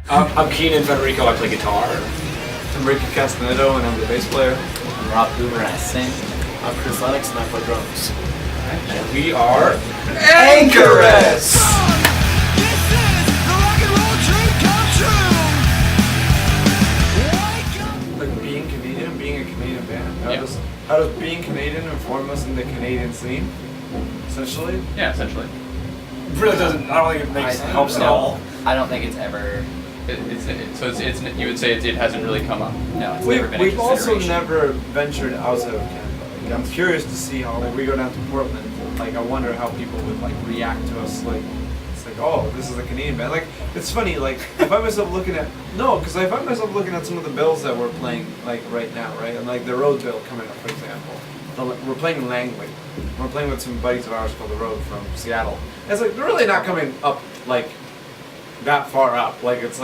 I'm Keenan Federico, I play guitar. I'm Castanedo and I'm the bass player. I'm Hoover and I sing. I'm Chris Lennox and I play drums. And we are Anchoress! Like being Canadian, being a Canadian band. How does being Canadian inform us in the Canadian scene? Essentially? Yeah, essentially. It really doesn't, I don't think it helps at all. I don't think it's ever. It's you would say it hasn't really come up. No, it's never been a We've also consideration. never ventured outside of Canada. Like, I'm curious to see how, like, we go down to Portland. Like, I wonder how people would like react to us. Like, it's like, oh, this is a Canadian band. Like, it's funny. Like, I find myself looking at I find myself looking at some of the bills that we're playing like right now, right? And like the Road bill coming up, for example. We're playing Langley. We're playing with some buddies of ours called The Road from Seattle. And it's like they're really not coming up like that far up. Like it's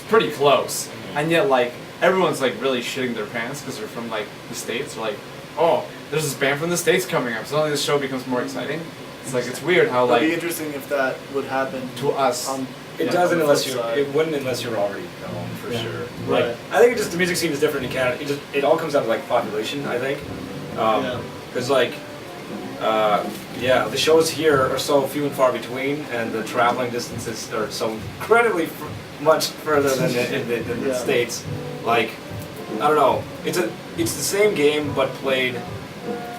pretty close. And yet like everyone's like really shitting their pants because they're from like the States. They're like, oh, there's this band from the States coming up. Suddenly this show becomes more exciting. It's like it's weird how like It'd be interesting if that would happen to us. It doesn't unless it wouldn't unless you're already known for sure. Right. Like I think the music scene is different in Canada. It all comes down to like population, I think. Because the shows here are so few and far between, and the traveling distances are so incredibly much further than the States. Like, I don't know, it's the same game but played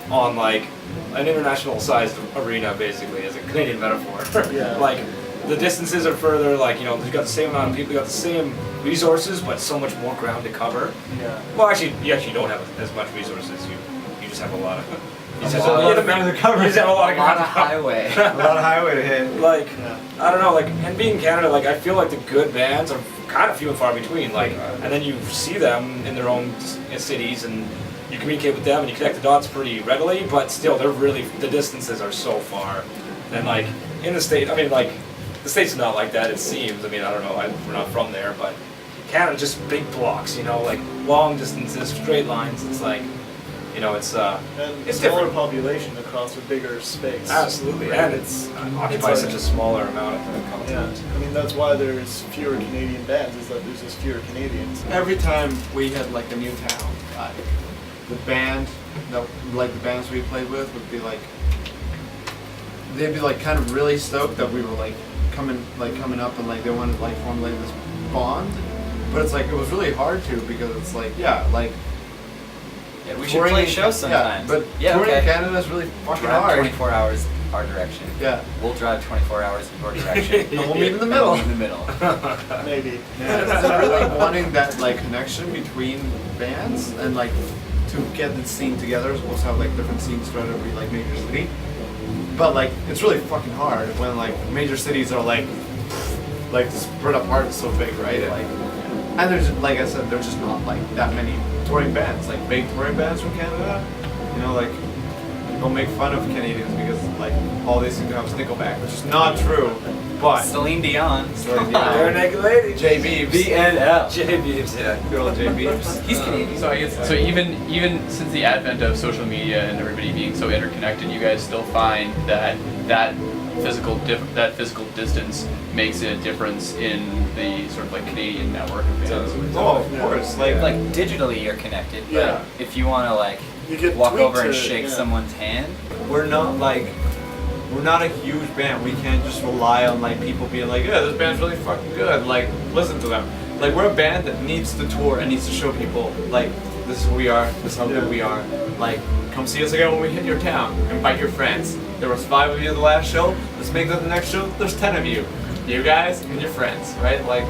on like an international sized arena basically, as a Canadian metaphor. Yeah. Like the distances are further. Like you've got the same amount of people, you got the same resources, but so much more ground to cover. Yeah. Well, actually, you actually don't have as much resources. You just have a lot of. A lot of ground to cover. You just have a lot of highway. A lot of highway to hit. Like, I don't know, like, and being in Canada, like, I feel like the good bands are kind of few and far between, like, and then you see them in their own cities, and you communicate with them, and you connect the dots pretty readily, but still, the distances are so far. And, like, in the States, I mean, like, the States are not like that, it seems. I mean, I don't know, we're not from there, but Canada, just big blocks, like, long distances, straight lines, it's like, it's and smaller different. Population across a bigger space. Absolutely, right? and it's occupies such a smaller amount of the continent. Yeah, I mean that's why there's fewer Canadian bands. Is that there's just fewer Canadians. Every time we had like a new town, the band, the bands we played with would be like, they'd be like kind of really stoked that we were like coming up and like they wanted to like formulate this bond, but it's like it was really hard to because it's like We should play shows sometimes. But touring in Canada is really fucking hard. 24 hours our direction. Yeah. We'll drive 24 hours in your direction. And we'll meet in the middle. Maybe. Yeah, it's really wanting that like connection between bands and like to get the scene together. We're supposed to have like different scenes throughout every like major city. But like it's really fucking hard when like major cities are like spread apart so big, right? Yeah. Like, and there's, like I said, there's just not like that many touring bands, like big touring bands from Canada. Like people make fun of Canadians because like all they seem to have is Nickelback, which is not true. But Celine Dion. They're a naked lady. J Beebs. BNL. J Beebs, yeah. Good old J Beebs. He's Canadian. So I guess even since the advent of social media and everybody being so interconnected, you guys still find that physical distance makes a difference in the sort of like Canadian network of bands. Oh, of course. Like Digitally you're connected, but Yeah. if you want to like You could walk tweet over and to it, shake yeah. someone's hand, we're not a huge band. We can't just rely on like people being like, yeah, this band's really fucking good. Like, listen to them. Like, we're a band that needs to tour and needs to show people like this is who we are, this is how good we are. Like, come see us again when we hit your town. Invite your friends. There was 5 of you at the last show. Let's make that the next show. There's 10 of you. You guys and your friends, right? Like,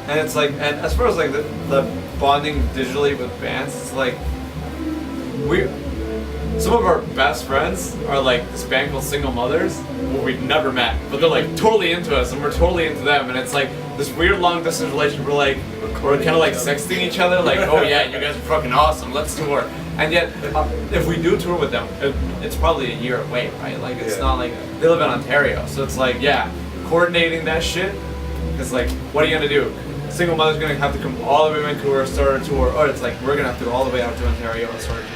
and it's like, and as far as like the bonding digitally with bands, it's like some of our best friends are like this band called Single Mothers, where we've never met, but they're like totally into us and we're totally into them, and it's like this weird long distance relationship. We're kind of like sexting each other, like, oh yeah, you guys are fucking awesome, let's tour. And yet, if we do tour with them, it's probably a year away, right? Like, it's not like they live in Ontario, so it's like, coordinating that shit is like, what are you gonna do? Single Mother's gonna have to come all the way to Vancouver, start a tour, or it's like we're gonna have to go all the way out to Ontario and start a tour.